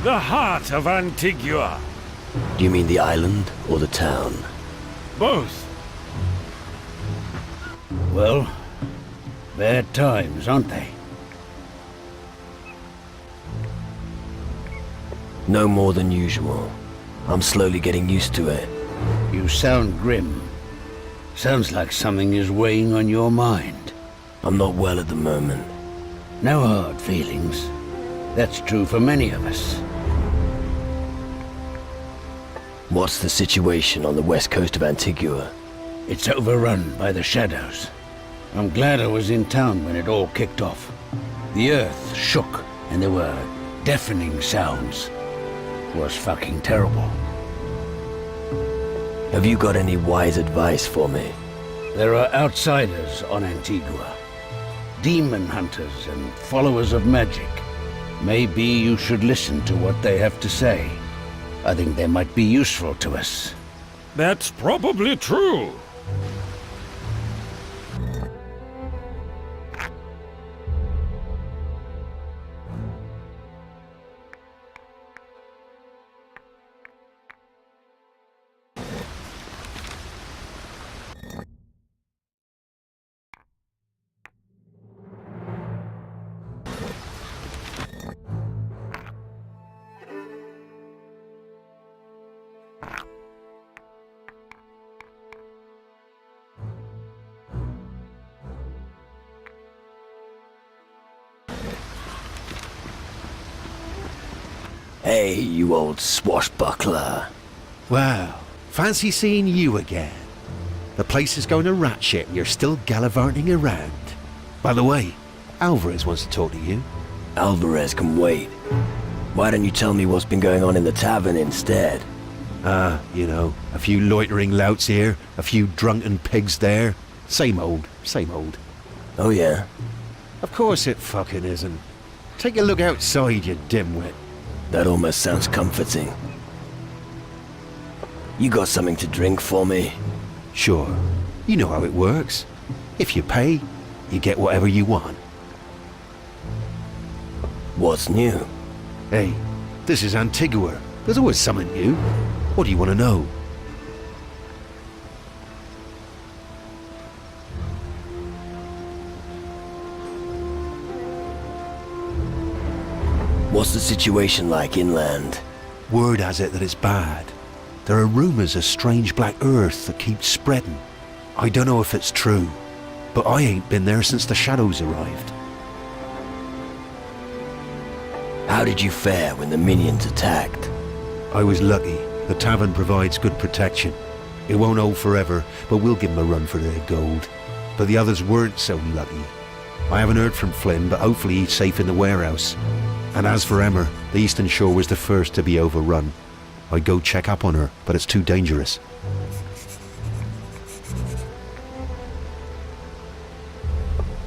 The heart of Antigua. Do you mean the island or the town? Both. Well, bad times, aren't they? No more than usual. I'm slowly getting used to it. You sound grim. Sounds like something is weighing on your mind. I'm not well at the moment. No hard feelings. That's true for many of us. What's the situation on the west coast of Antigua? It's overrun by the shadows. I'm glad I was in town when it all kicked off. The earth shook and there were deafening sounds. It was fucking terrible. Have you got any wise advice for me? There are outsiders on Antigua. Demon hunters and followers of magic. Maybe you should listen to what they have to say. I think they might be useful to us. That's probably true. Hey, you old swashbuckler. Wow, fancy seeing you again. The place is going to rat shit and you're still gallivanting around. By the way, Alvarez wants to talk to you. Alvarez can wait. Why don't you tell me what's been going on in the tavern instead? You know, a few loitering louts here, a few drunken pigs there. Same old, same old. Oh yeah? Of course it fucking isn't. Take a look outside, you dimwit. That almost sounds comforting. You got something to drink for me? Sure, you know how it works. If you pay, you get whatever you want. What's new? Hey, this is Antigua. There's always something new. What do you want to know? What's the situation like inland? Word has it that it's bad. There are rumors of strange black earth that keeps spreading. I don't know if it's true, but I ain't been there since the shadows arrived. How did you fare when the minions attacked? I was lucky. The tavern provides good protection. It won't hold forever, but we'll give them a run for their gold. But the others weren't so lucky. I haven't heard from Flynn, but hopefully he's safe in the warehouse. And as for Emmer, the Eastern Shore was the first to be overrun. I'd go check up on her, but it's too dangerous.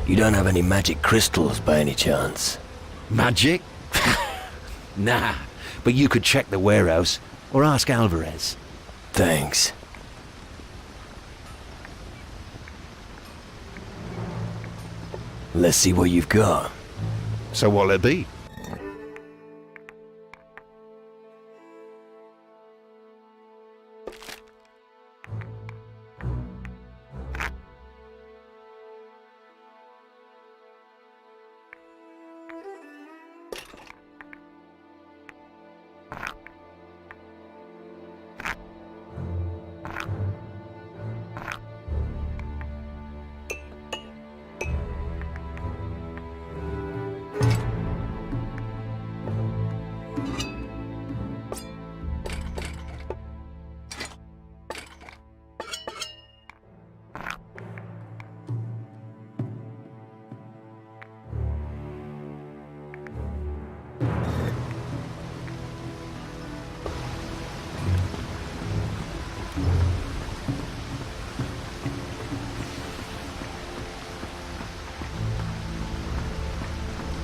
You don't have any magic crystals by any chance? Magic? Nah, but you could check the warehouse, or ask Alvarez. Thanks. Let's see what you've got. So what'll it be?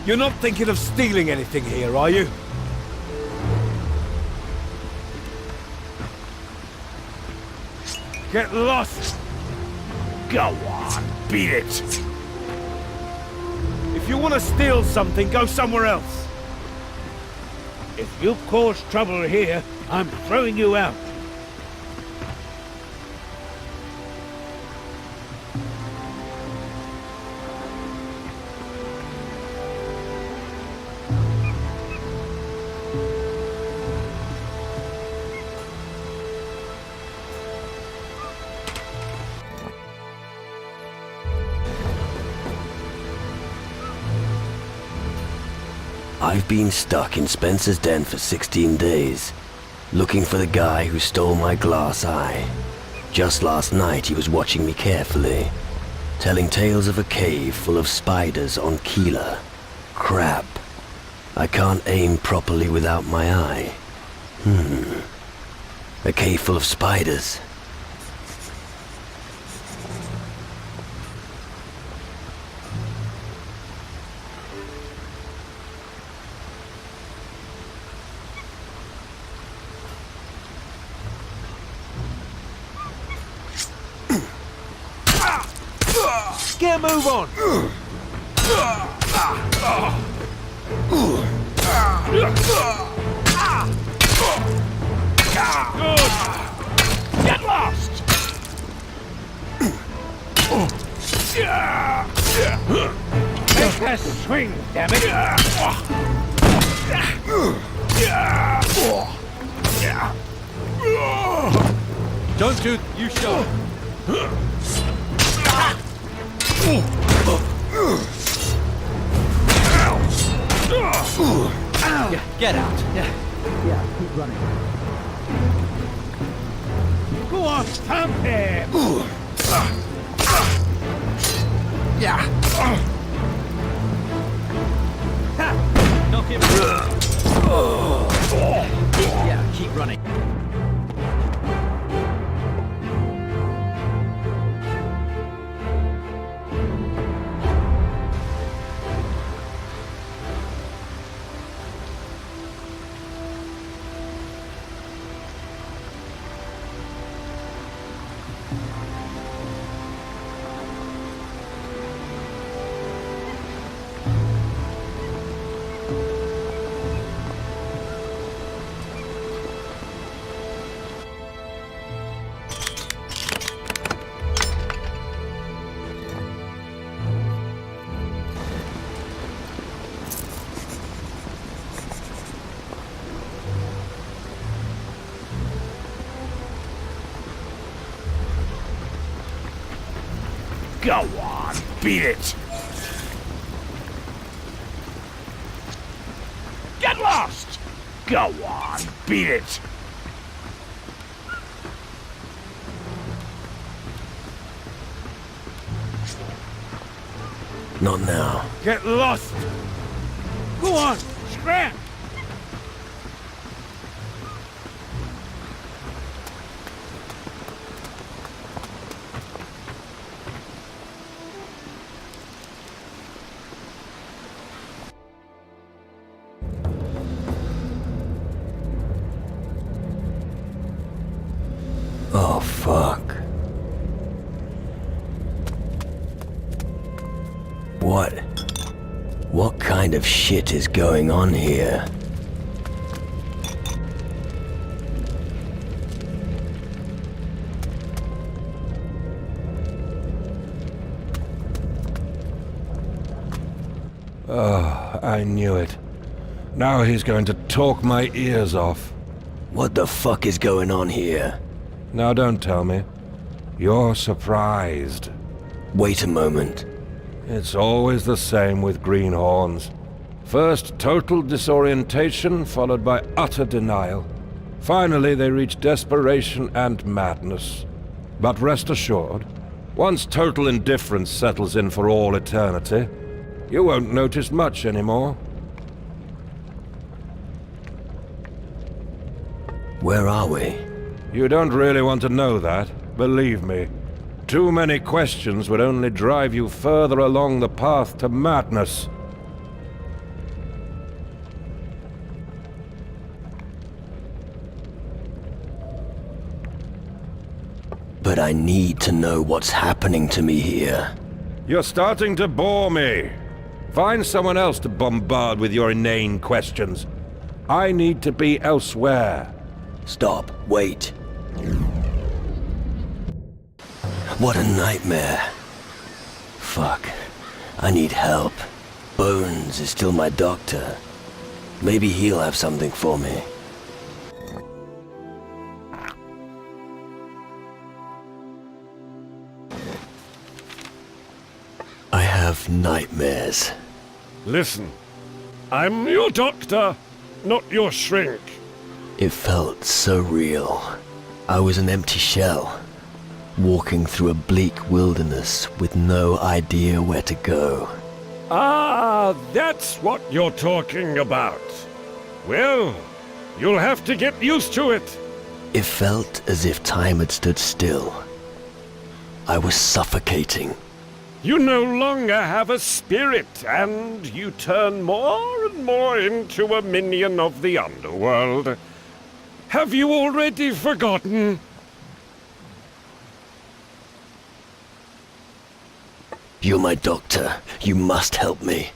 You're not thinking of stealing anything here, are you? Get lost! Go on, beat it! If you want to steal something, go somewhere else. If you cause trouble here, I'm throwing you out. I've been stuck in Spencer's den for 16 days, looking for the guy who stole my glass eye. Just last night he was watching me carefully, telling tales of a cave full of spiders on Keeler. Crap. I can't aim properly without my eye. A cave full of spiders. Get a move on! Good! Get lost! Take a swing, damn it! Don't shoot, you shot. Yeah, get out. Yeah, keep running. Go on, stamp him! Knock him. Yeah, keep running. Go on, beat it! Get lost! Go on, beat it! Not now. Get lost! Go on, scram! Oh, fuck. What kind of shit is going on here? Oh, I knew it. Now he's going to talk my ears off. What the fuck is going on here? Now don't tell me. You're surprised. Wait a moment. It's always the same with greenhorns. First total disorientation, followed by utter denial. Finally they reach desperation and madness. But rest assured, once total indifference settles in for all eternity, you won't notice much anymore. Where are we? You don't really want to know that, believe me. Too many questions would only drive you further along the path to madness. But I need to know what's happening to me here. You're starting to bore me. Find someone else to bombard with your inane questions. I need to be elsewhere. Stop. Wait. What a nightmare. Fuck. I need help. Bones is still my doctor. Maybe he'll have something for me. I have nightmares. Listen, I'm your doctor, not your shrink. It felt so real. I was an empty shell, walking through a bleak wilderness with no idea where to go. Ah, that's what you're talking about. Well, you'll have to get used to it. It felt as if time had stood still. I was suffocating. You no longer have a spirit, and you turn more and more into a minion of the underworld. Have you already forgotten? You're my doctor. You must help me.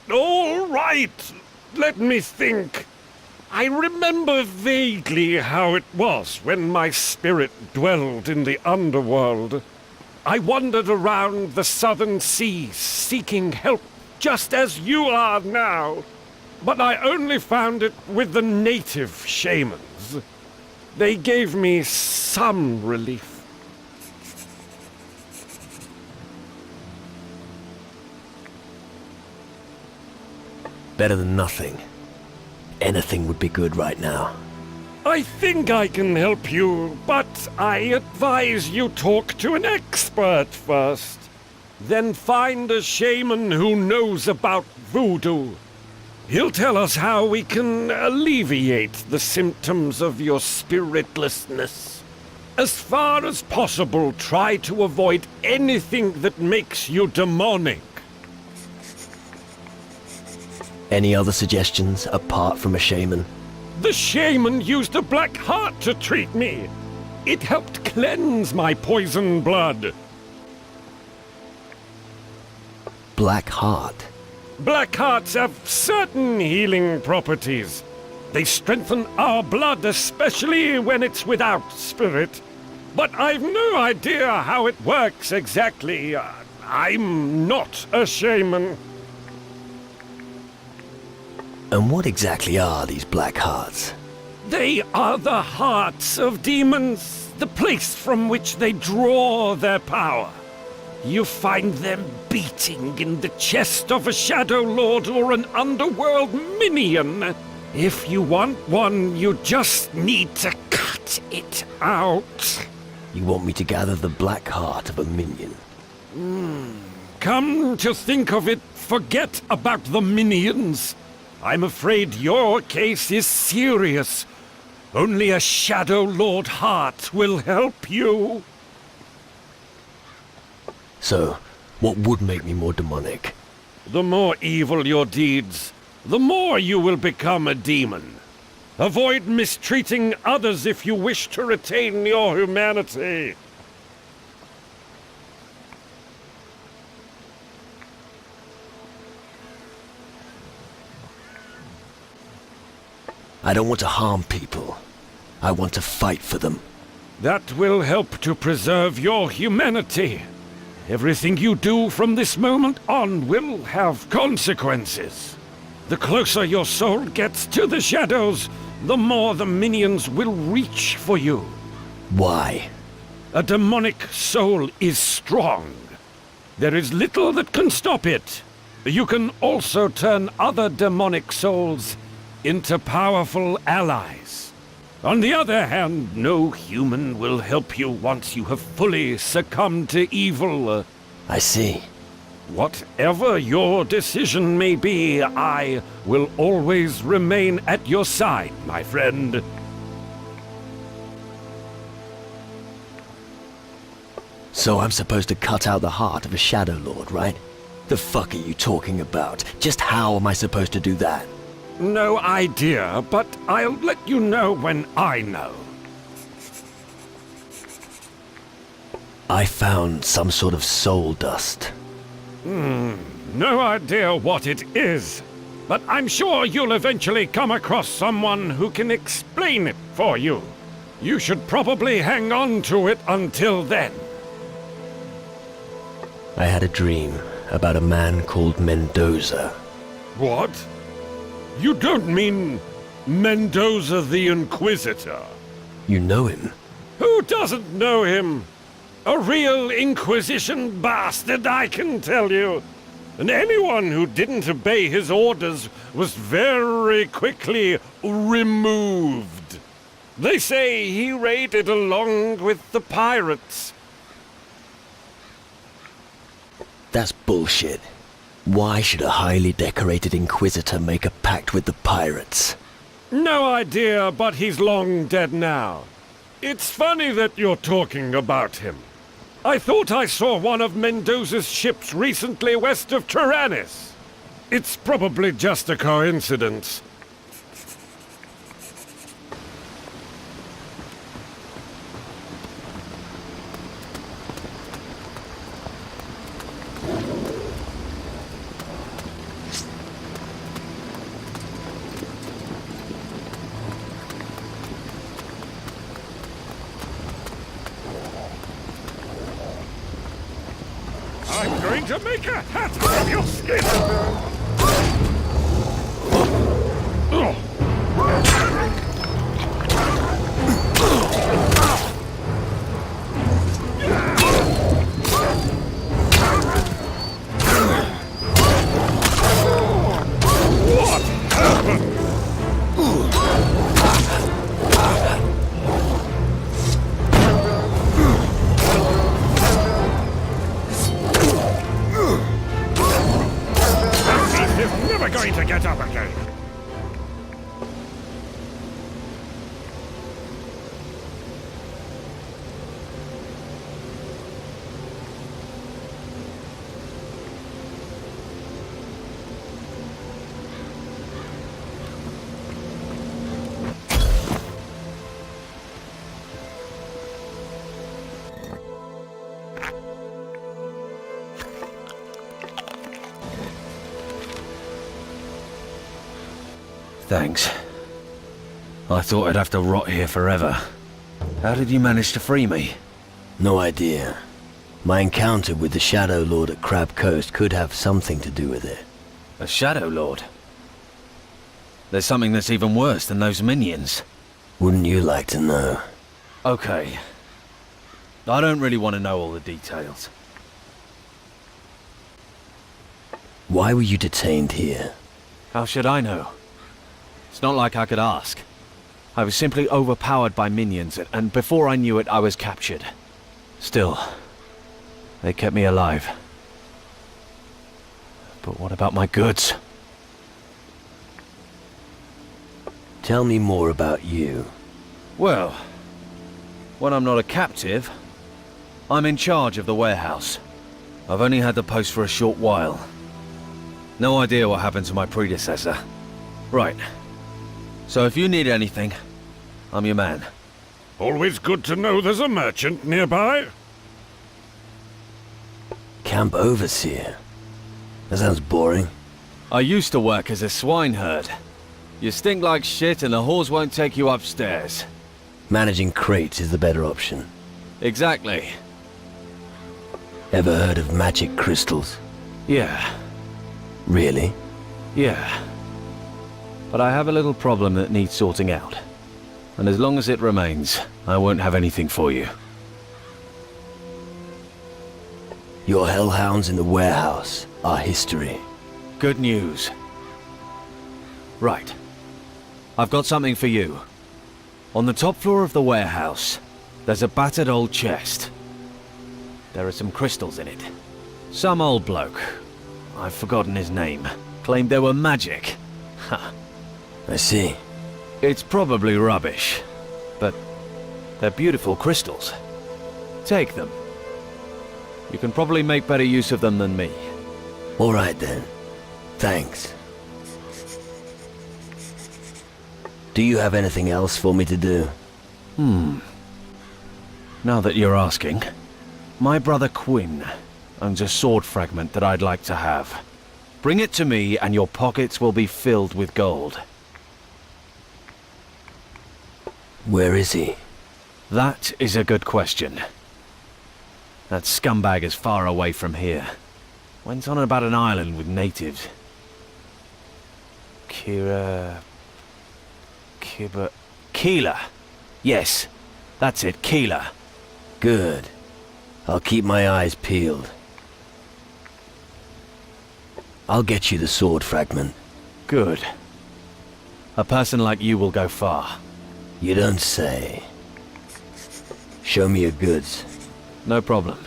All right, let me think. I remember vaguely how it was when my spirit dwelled in the underworld. I wandered around the southern seas seeking help, just as you are now. But I only found it with the native shamans. They gave me some relief. Better than nothing. Anything would be good right now. I think I can help you, but I advise you talk to an expert first. Then find a shaman who knows about voodoo. He'll tell us how we can alleviate the symptoms of your spiritlessness. As far as possible, try to avoid anything that makes you demonic. Any other suggestions apart from a shaman? The shaman used a black heart to treat me. It helped cleanse my poison blood. Black heart? Black hearts have certain healing properties. They strengthen our blood, especially when it's without spirit. But I've no idea how it works exactly. I'm not a shaman. And what exactly are these black hearts? They are the hearts of demons, the place from which they draw their power. You find them beating in the chest of a Shadow Lord or an underworld minion. If you want one, you just need to cut it out. You want me to gather the black heart of a minion? Come to think of it, forget about the minions. I'm afraid your case is serious. Only a Shadow Lord heart will help you. So, what would make me more demonic? The more evil your deeds, the more you will become a demon. Avoid mistreating others if you wish to retain your humanity. I don't want to harm people. I want to fight for them. That will help to preserve your humanity. Everything you do from this moment on will have consequences. The closer your soul gets to the shadows, the more the minions will reach for you. Why? A demonic soul is strong. There is little that can stop it. You can also turn other demonic souls into powerful allies. On the other hand, no human will help you once you have fully succumbed to evil. I see. Whatever your decision may be, I will always remain at your side, my friend. So I'm supposed to cut out the heart of a Shadow Lord, right? The fuck are you talking about? Just how am I supposed to do that? No idea, but I'll let you know when I know. I found some sort of soul dust. No idea what it is. but I'm sure you'll eventually come across someone who can explain it for you. You should probably hang on to it until then. I had a dream about a man called Mendoza. What? You don't mean Mendoza the Inquisitor? You know him? Who doesn't know him? A real Inquisition bastard, I can tell you. And anyone who didn't obey his orders was very quickly removed. They say he raided along with the pirates. That's bullshit. Why should a highly decorated Inquisitor make a pact with the pirates? No idea, but he's long dead now. It's funny that you're talking about him. I thought I saw one of Mendoza's ships recently west of Tyrannus. It's probably just a coincidence. I'm going to make a hat out of your skin! What happened? Never going to get up again. Thanks. I thought I'd have to rot here forever. How did you manage to free me? No idea. My encounter with the Shadow Lord at Crab Coast could have something to do with it. A Shadow Lord? There's something that's even worse than those minions. Wouldn't you like to know? Okay. I don't really want to know all the details. Why were you detained here? How should I know? It's not like I could ask. I was simply overpowered by minions, and before I knew it, I was captured. Still, they kept me alive. But what about my goods? Tell me more about you. Well, when I'm not a captive, I'm in charge of the warehouse. I've only had the post for a short while. No idea what happened to my predecessor. Right. So if you need anything, I'm your man. Always good to know there's a merchant nearby. Camp Overseer? That sounds boring. I used to work as a swineherd. You stink like shit and the whores won't take you upstairs. Managing crates is the better option. Exactly. Ever heard of magic crystals? Yeah. Really? Yeah. But I have a little problem that needs sorting out. And as long as it remains, I won't have anything for you. Your hellhounds in the warehouse are history. Good news. Right. I've got something for you. On the top floor of the warehouse, there's a battered old chest. There are some crystals in it. Some old bloke, I've forgotten his name, claimed they were magic. Ha. I see. It's probably rubbish, but they're beautiful crystals. Take them. You can probably make better use of them than me. All right then. Thanks. Do you have anything else for me to do? Now that you're asking, my brother Quinn owns a sword fragment that I'd like to have. Bring it to me and your pockets will be filled with gold. Where is he? That is a good question. That scumbag is far away from here. Went on about an island with natives. Keela... Yes, that's it, Keela. Good. I'll keep my eyes peeled. I'll get you the sword fragment. Good. A person like you will go far. You don't say. Show me your goods. No problem.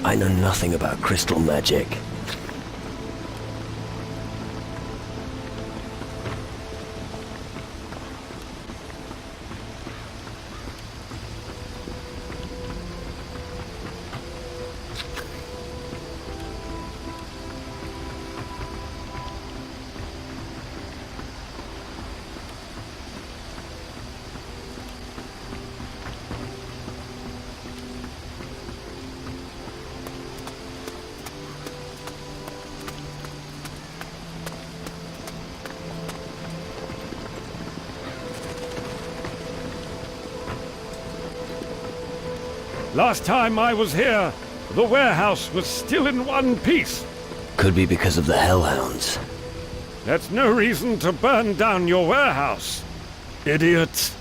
I know nothing about crystal magic. Last time I was here, the warehouse was still in one piece. Could be because of the hellhounds. That's no reason to burn down your warehouse, idiot.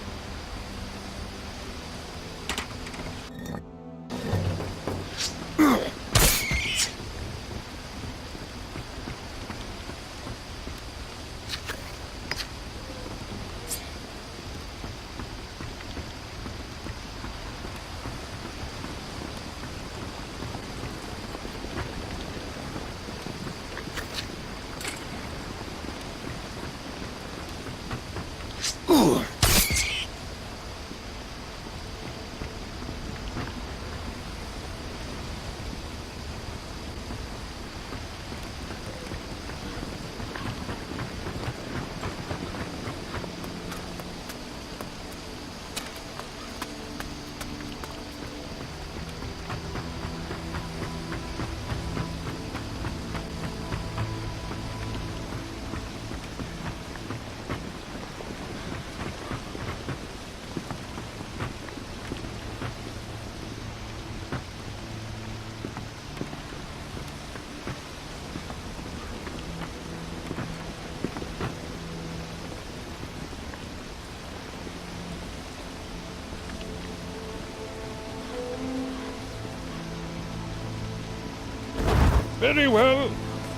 Very well.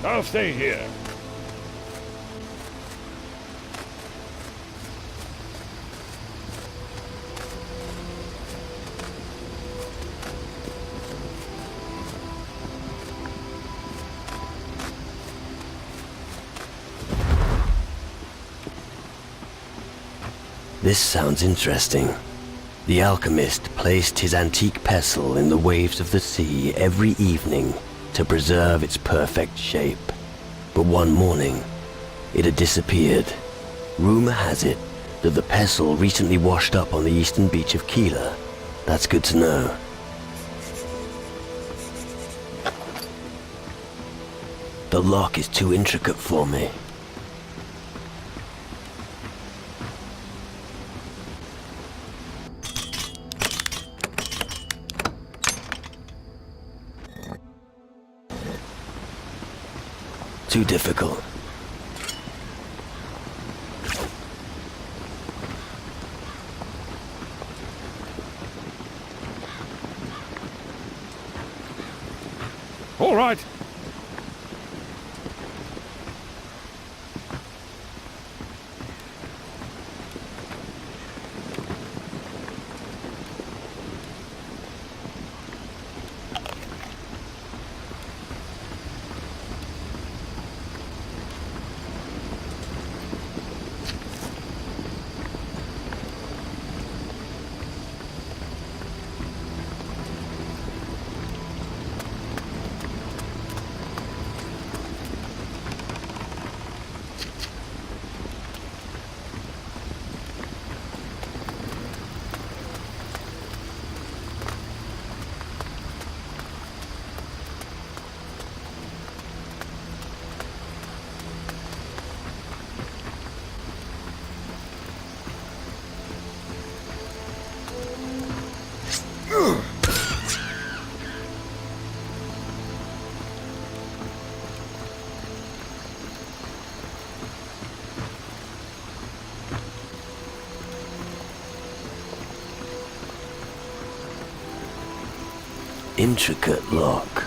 I'll stay here. This sounds interesting. The alchemist placed his antique pestle in the waves of the sea every evening to preserve its perfect shape. But one morning, it had disappeared. Rumor has it that the pestle recently washed up on the eastern beach of Keela. That's good to know. The lock is too intricate for me. Too difficult. All right. Intricate lock.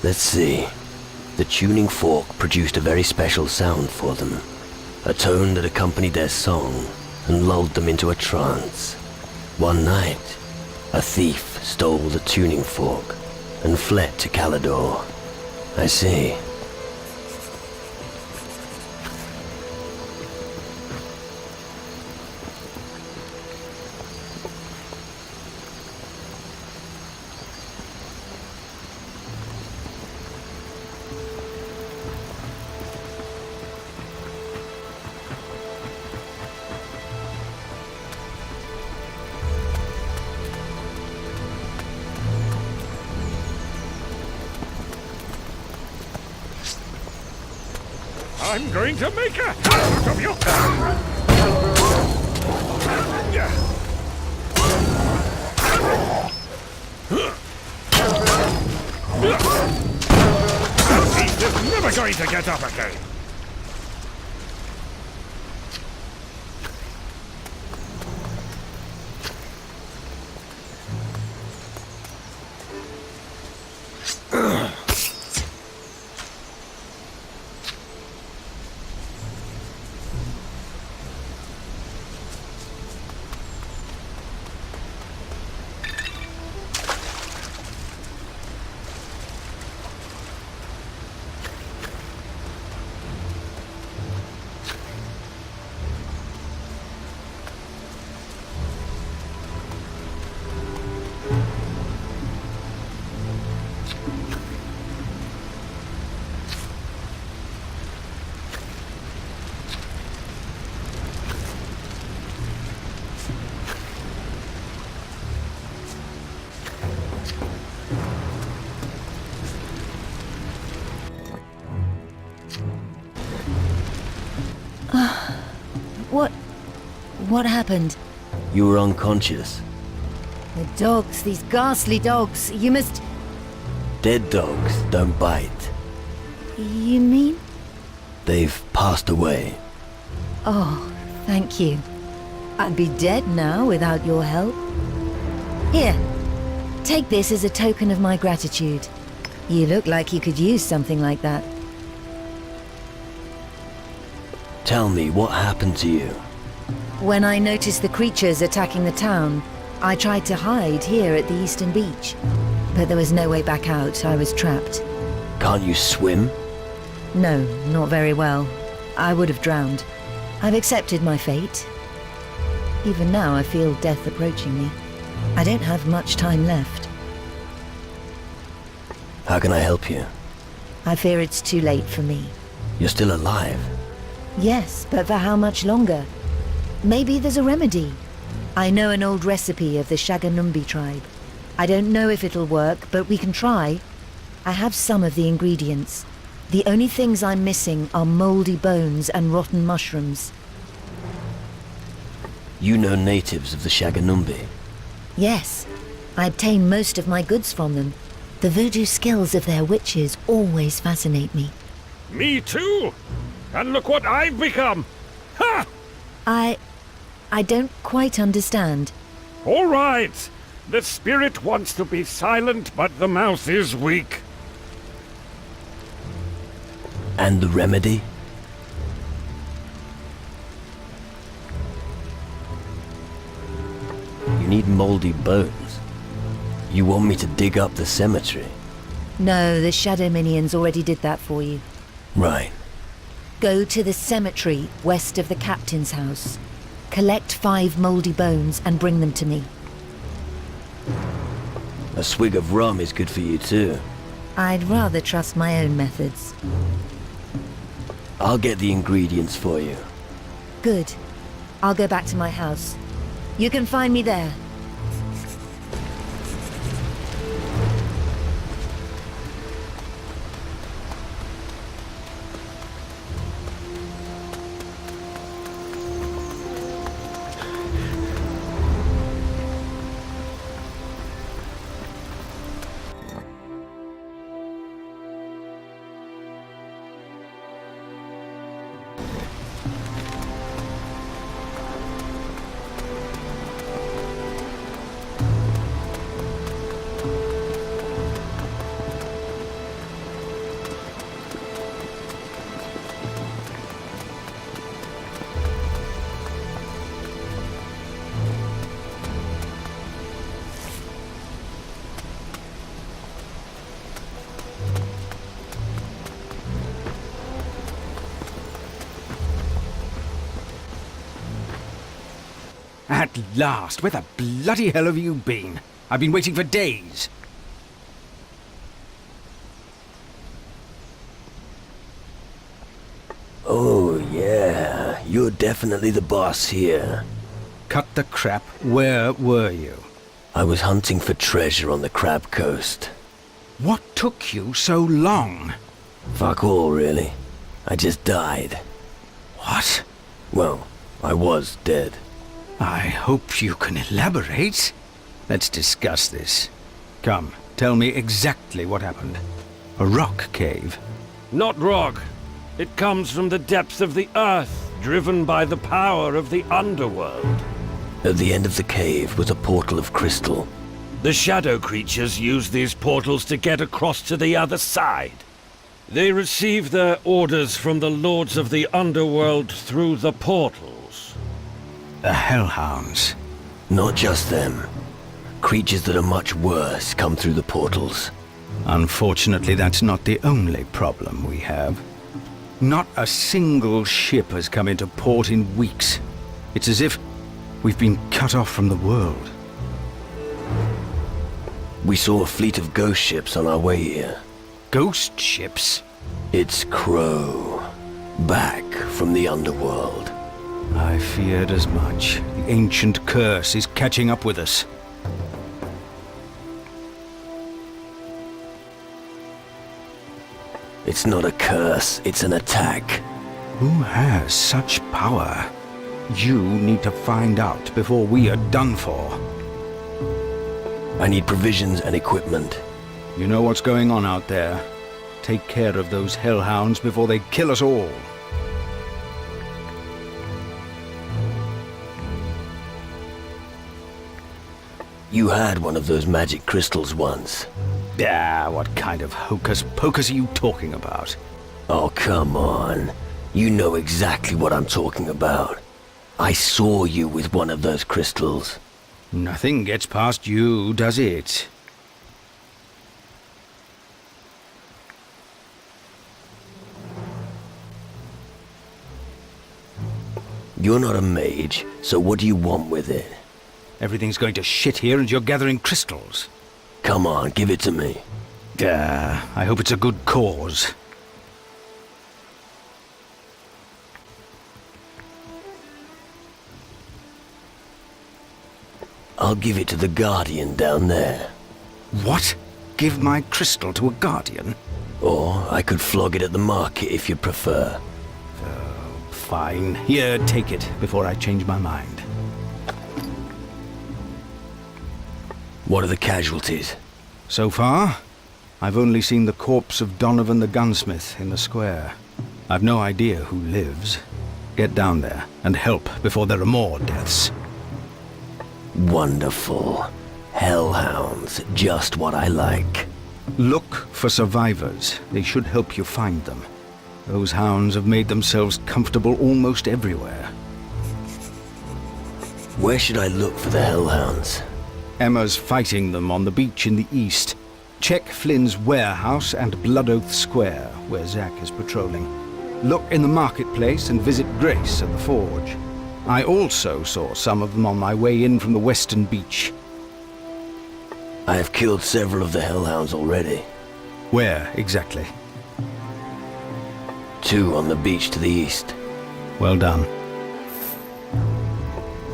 Let's see. The tuning fork produced a very special sound for them. A tone that accompanied their song and lulled them into a trance. One night, a thief stole the tuning fork and fled to Calidor. I see. I'm going to make a hell of you! He's never going to get up again! What happened? You were unconscious. The dogs, these ghastly dogs. You must... Dead dogs don't bite. You mean? They've passed away. Oh, thank you. I'd be dead now without your help. Here, take this as a token of my gratitude. You look like you could use something like that. Tell me, what happened to you? When I noticed the creatures attacking the town, I tried to hide here at the eastern beach. But there was no way back out. I was trapped. Can't you swim? No, not very well. I would have drowned. I've accepted my fate. Even now I feel death approaching me. I don't have much time left. How can I help you? I fear it's too late for me. You're still alive. Yes, but for how much longer? Maybe there's a remedy. I know an old recipe of the Shaganumbi tribe. I don't know if it'll work, but we can try. I have some of the ingredients. The only things I'm missing are moldy bones and rotten mushrooms. You know natives of the Shaganumbi? Yes, I obtain most of my goods from them. The voodoo skills of their witches always fascinate me. Me too! And look what I've become! Ha! I don't quite understand. All right! The spirit wants to be silent, but the mouth is weak. And the remedy? You need moldy bones. You want me to dig up the cemetery? No, the Shadow Minions already did that for you. Right. Go to the cemetery west of the captain's house. Collect 5 moldy bones and bring them to me. A swig of rum is good for you too. I'd rather trust my own methods. I'll get the ingredients for you. Good. I'll go back to my house. You can find me there. At last! Where the bloody hell have you been? I've been waiting for days. Oh, yeah. You're definitely the boss here. Cut the crap. Where were you? I was hunting for treasure on the Crab Coast. What took you so long? Fuck all, really. I just died. What? Well, I was dead. I hope you can elaborate. Let's discuss this. Come, tell me exactly what happened. A rock cave? Not rock. It comes from the depths of the earth, driven by the power of the underworld. At the end of the cave was a portal of crystal. The shadow creatures use these portals to get across to the other side. They receive their orders from the lords of the underworld through the portals. The Hellhounds. Not just them. Creatures that are much worse come through the portals. Unfortunately, that's not the only problem we have. Not a single ship has come into port in weeks. It's as if we've been cut off from the world. We saw a fleet of ghost ships on our way here. Ghost ships? It's Crow. Back from the underworld. I feared as much. The ancient curse is catching up with us. It's not a curse, it's an attack. Who has such power? You need to find out before we are done for. I need provisions and equipment. You know what's going on out there. Take care of those hellhounds before they kill us all. You had one of those magic crystals once. Ah, what kind of hocus-pocus are you talking about? Oh, come on. You know exactly what I'm talking about. I saw you with one of those crystals. Nothing gets past you, does it? You're not a mage, so what do you want with it? Everything's going to shit here and you're gathering crystals. Come on, give it to me. I hope it's a good cause. I'll give it to the Guardian down there. What? Give my crystal to a Guardian? Or I could flog it at the market if you prefer. Fine. Here, take it before I change my mind. What are the casualties? So far, I've only seen the corpse of Donovan the gunsmith in the square. I've no idea who lives. Get down there and help before there are more deaths. Wonderful. Hellhounds, just what I like. Look for survivors. They should help you find them. Those hounds have made themselves comfortable almost everywhere. Where should I look for the hellhounds? Emma's fighting them on the beach in the east. Check Flynn's warehouse and Blood Oath Square, where Zack is patrolling. Look in the marketplace and visit Grace at the forge. I also saw some of them on my way in from the western beach. I have killed several of the hellhounds already. Where exactly? 2 on the beach to the east. Well done.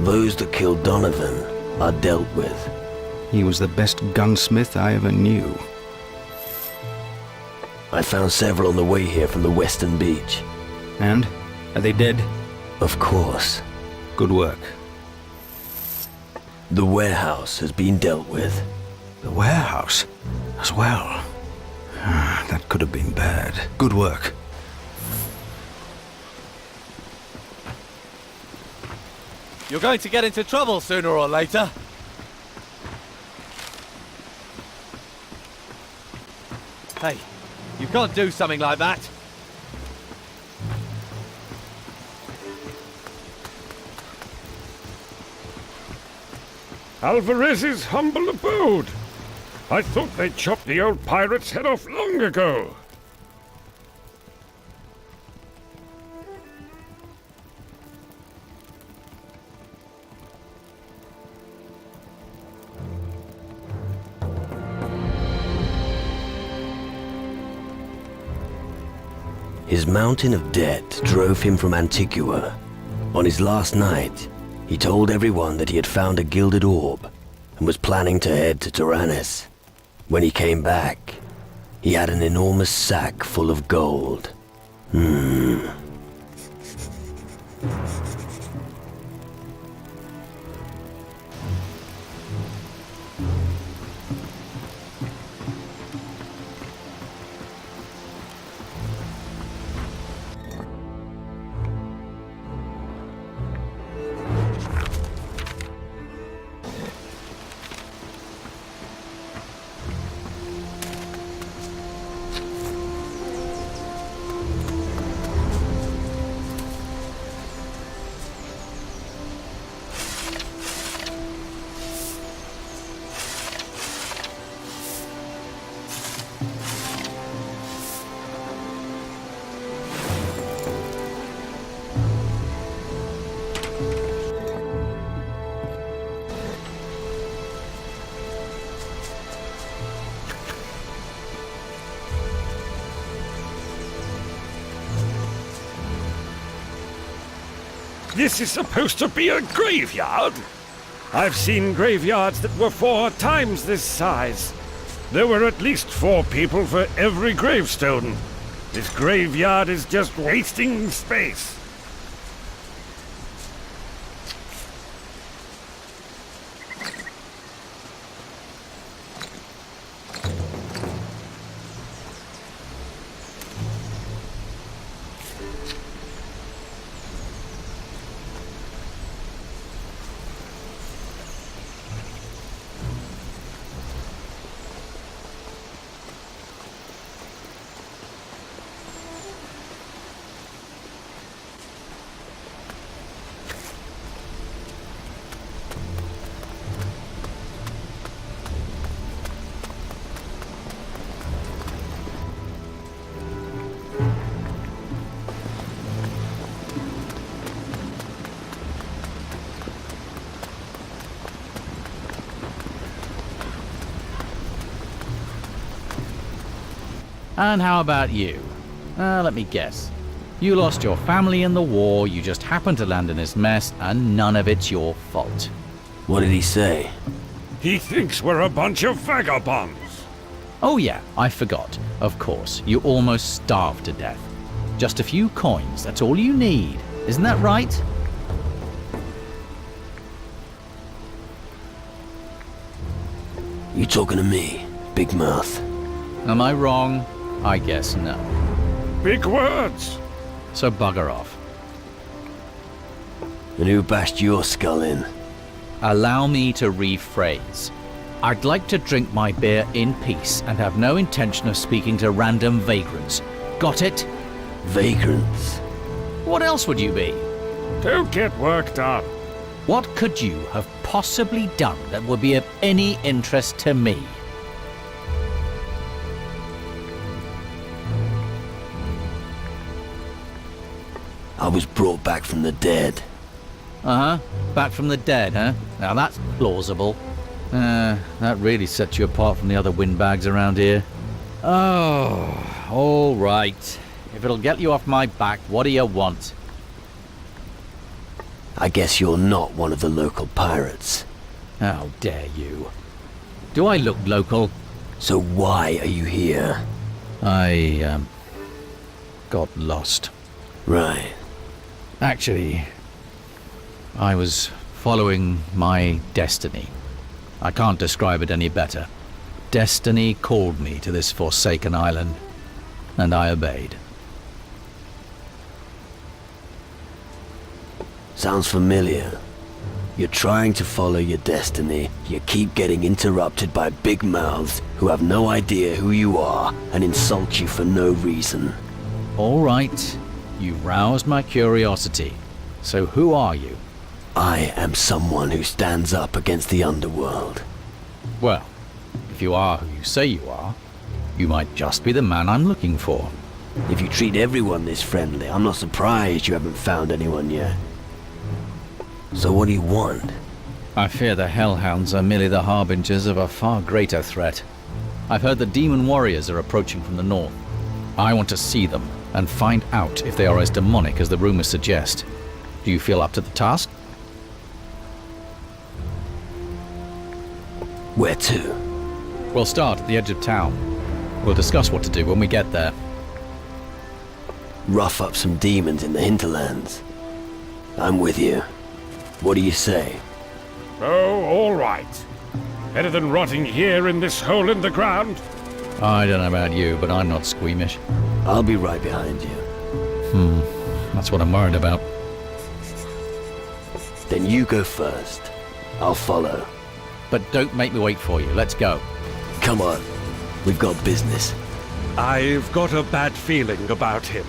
Those that killed Donovan are dealt with. He was the best gunsmith I ever knew. I found several on the way here from the western beach. And? Are they dead? Of course. Good work. The warehouse has been dealt with. The warehouse? As well. That could have been bad. Good work. You're going to get into trouble sooner or later. Hey, you can't do something like that. Alvarez's humble abode. I thought they chopped the old pirate's head off long ago. His mountain of debt drove him from Antigua. On his last night, he told everyone that he had found a gilded orb and was planning to head to Tyrannus. When he came back, he had an enormous sack full of gold. This is supposed to be a graveyard? I've seen graveyards that were 4 times this size. There were at least 4 people for every gravestone. This graveyard is just wasting space. And how about you? Let me guess. You lost your family in the war, you just happened to land in this mess, and none of it's your fault. What did he say? He thinks we're a bunch of vagabonds. Oh yeah, I forgot. Of course, you almost starved to death. Just a few coins, that's all you need. Isn't that right? You talking to me, Big Mouth? Am I wrong? I guess no. Big words. So bugger off. And who bashed your skull in? Allow me to rephrase. I'd like to drink my beer in peace and have no intention of speaking to random vagrants. Got it? Vagrants? What else would you be? Don't get worked up. What could you have possibly done that would be of any interest to me? I was brought back from the dead. Uh-huh. Back from the dead, huh? Now that's plausible. That really sets you apart from the other windbags around here. Oh, all right. If it'll get you off my back, what do you want? I guess you're not one of the local pirates. How dare you? Do I look local? So why are you here? I, got lost. Right. Actually, I was following my destiny. I can't describe it any better. Destiny called me to this forsaken island, and I obeyed. Sounds familiar. You're trying to follow your destiny. You keep getting interrupted by big mouths who have no idea who you are and insult you for no reason. All right. You roused my curiosity. So who are you? I am someone who stands up against the underworld. Well, if you are who you say you are, you might just be the man I'm looking for. If you treat everyone this friendly, I'm not surprised you haven't found anyone yet. So what do you want? I fear the Hellhounds are merely the harbingers of a far greater threat. I've heard the demon warriors are approaching from the north. I want to see them and find out if they are as demonic as the rumors suggest. Do you feel up to the task? Where to? We'll start at the edge of town. We'll discuss what to do when we get there. Rough up some demons in the hinterlands. I'm with you. What do you say? Oh, all right. Better than rotting here in this hole in the ground. I don't know about you, but I'm not squeamish. I'll be right behind you. That's what I'm worried about. Then you go first. I'll follow. But don't make me wait for you. Let's go. Come on. We've got business. I've got a bad feeling about him.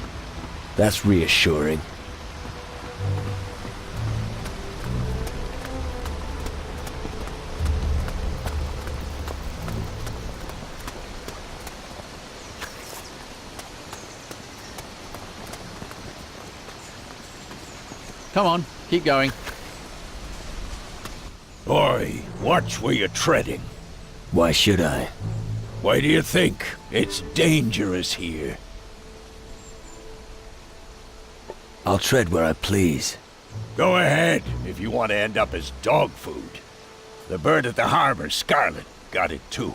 That's reassuring. Come on, keep going. Oi, watch where you're treading. Why should I? Why do you think? It's dangerous here. I'll tread where I please. Go ahead, if you want to end up as dog food. The bird at the harbor, Scarlet, got it too.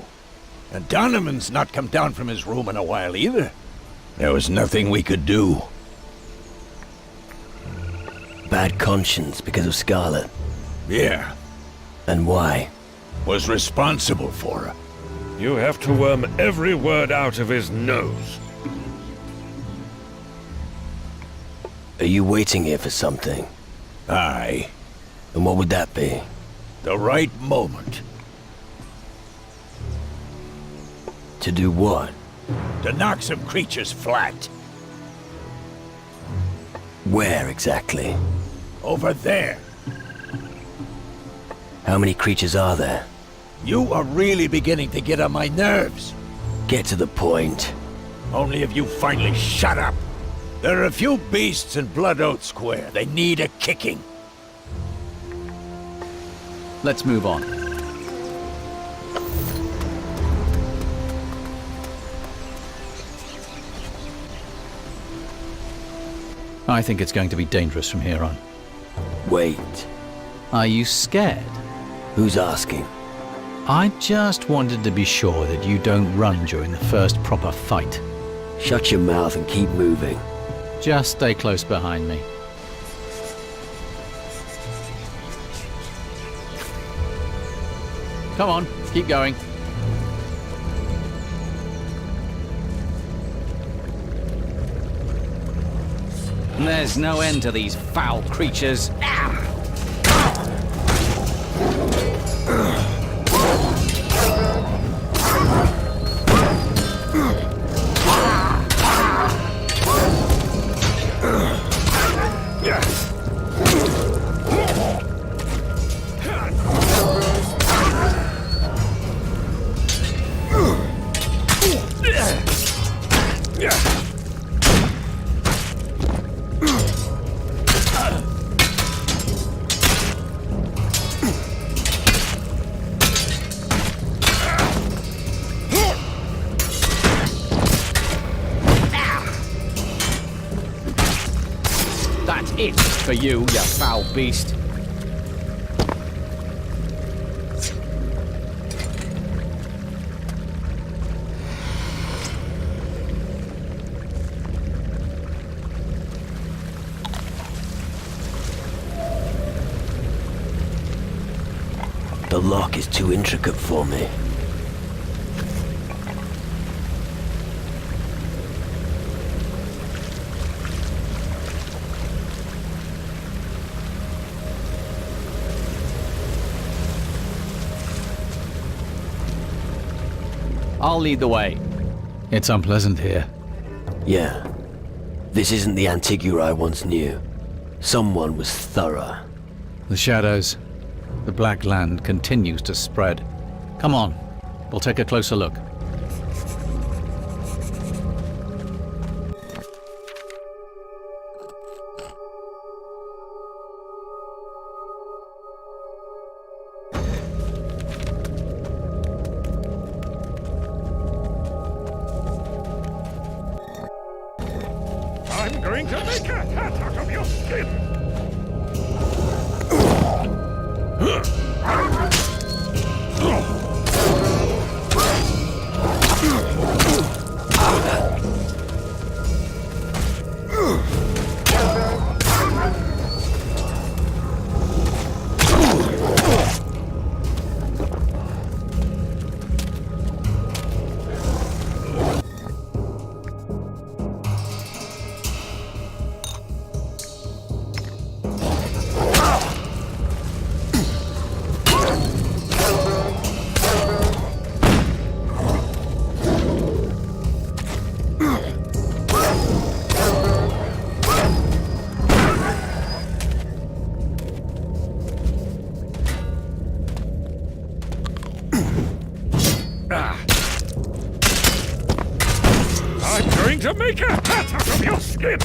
And Donovan's not come down from his room in a while either. There was nothing we could do. Bad conscience because of Scarlet. Yeah, And why? was responsible for her. You have to worm every word out of his nose. Are you waiting here for something? Aye, And what would that be? the right moment. To do what? To knock some creatures flat. Where exactly? Over there. How many creatures are there? You are really beginning to get on my nerves. Get to the point. Only if you finally shut up. There are a few beasts in Blood Oath Square. They need a kicking. Let's move on. I think it's going to be dangerous from here on. Wait. Are you scared? Who's asking? I just wanted to be sure that you don't run during the first proper fight. Shut your mouth and keep moving. Just stay close behind me. Come on, keep going. There's no end to these foul creatures. That's it for you, you foul beast. The lock is too intricate for me. I'll lead the way. It's unpleasant here. Yeah. This isn't the Antigua I once knew. Someone was thorough. The shadows, the black land continues to spread. Come on, we'll take a closer look. going to make a hat out of your skin! I'm going to make a hat out of your skin!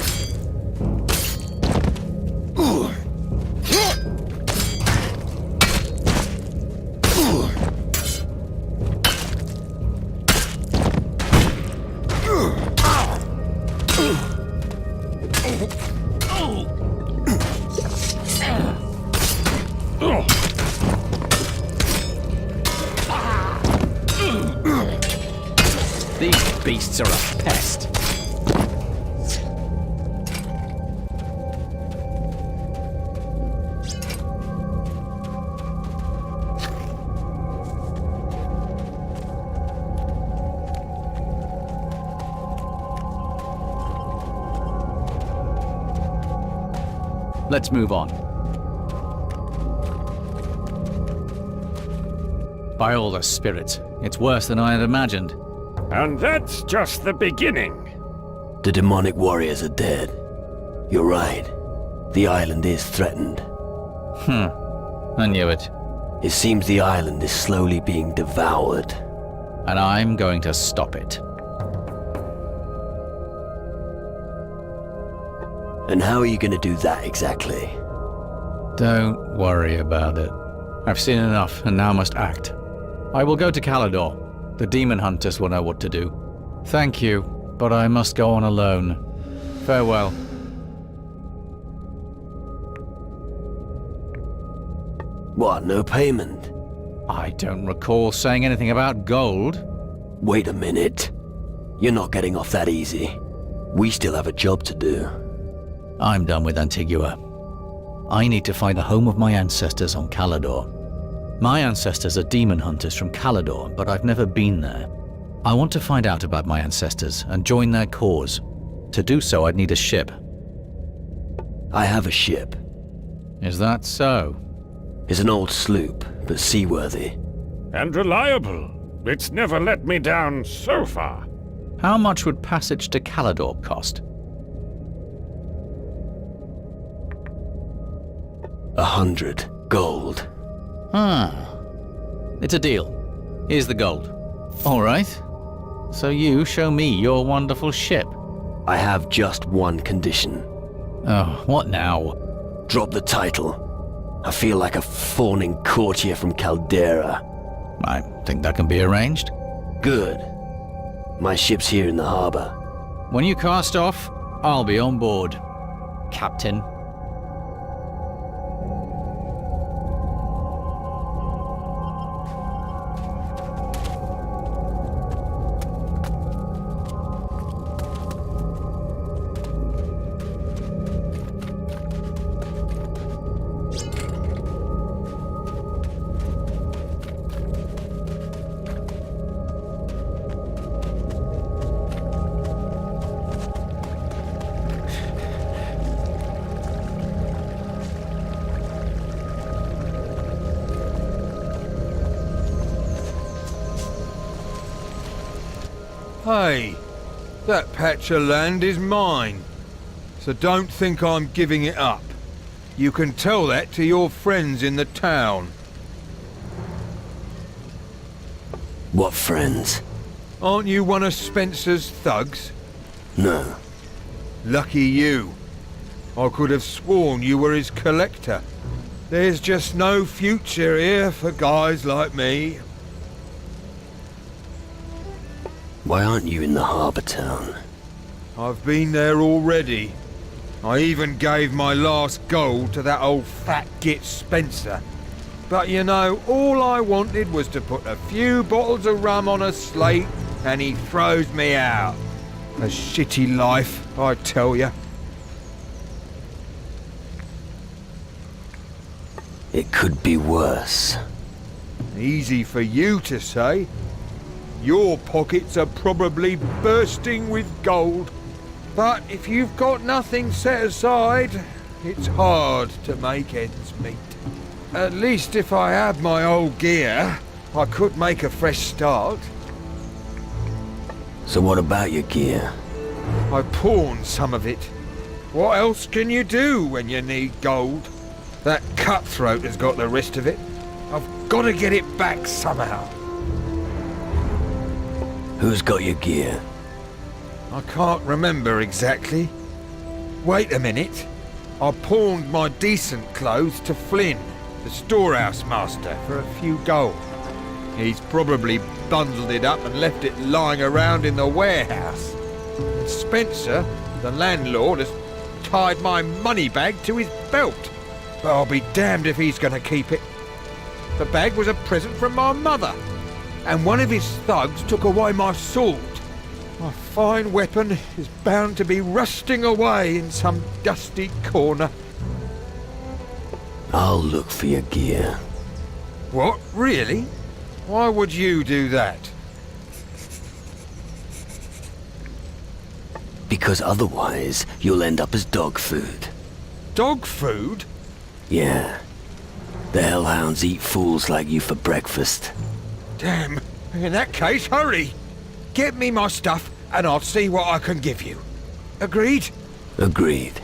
These beasts are a pest. Let's move on. By all the spirits, it's worse than I had imagined. And that's just the beginning. The demonic warriors are dead. You're right. The island is threatened. I knew it. It seems the island is slowly being devoured. And I'm going to stop it. And how are you going to do that exactly? Don't worry about it. I've seen enough and now must act. I will go to Calidor. The demon hunters will know what to do. Thank you, but I must go on alone. Farewell. What, no payment? I don't recall saying anything about gold. Wait a minute. You're not getting off that easy. We still have a job to do. I'm done with Antigua. I need to find the home of my ancestors on Calidor. My ancestors are demon hunters from Calidor, but I've never been there. I want to find out about my ancestors and join their cause. To do so, I'd need a ship. I have a ship. Is that so? It's an old sloop, but seaworthy. And reliable. It's never let me down so far. How much would passage to Calidor cost? 100 gold. It's a deal. Here's the gold. All right. So you show me your wonderful ship. I have just one condition. Oh, what now? Drop the title. I feel like a fawning courtier from Caldera. I think that can be arranged. Good. My ship's here in the harbor. When you cast off, I'll be on board, Captain. Hey, that patch of land is mine, so don't think I'm giving it up. You can tell that to your friends in the town. What friends? Aren't you one of Spencer's thugs? No. Lucky you. I could have sworn you were his collector. There's just no future here for guys like me. Why aren't you in the harbor town? I've been there already. I even gave my last gold to that old fat git Spencer. But you know, all I wanted was to put a few bottles of rum on a slate, and he throws me out. A shitty life, I tell ya. It could be worse. Easy for you to say. Your pockets are probably bursting with gold. But if you've got nothing set aside, it's hard to make ends meet. At least if I had my old gear, I could make a fresh start. So what about your gear? I pawned some of it. What else can you do when you need gold? That cutthroat has got the rest of it. I've got to get it back somehow. Who's got your gear? I can't remember exactly. Wait a minute. I pawned my decent clothes to Flynn, the storehouse master, for a few gold. He's probably bundled it up and left it lying around in the warehouse. And Spencer, the landlord, has tied my money bag to his belt. But I'll be damned if he's going to keep it. The bag was a present from my mother, and one of his thugs took away my sword. My fine weapon is bound to be rusting away in some dusty corner. I'll look for your gear. What, really? Why would you do that? Because otherwise, you'll end up as dog food. Dog food? Yeah. The hellhounds eat fools like you for breakfast. Damn. In that case, hurry. Get me my stuff, and I'll see what I can give you. Agreed? Agreed.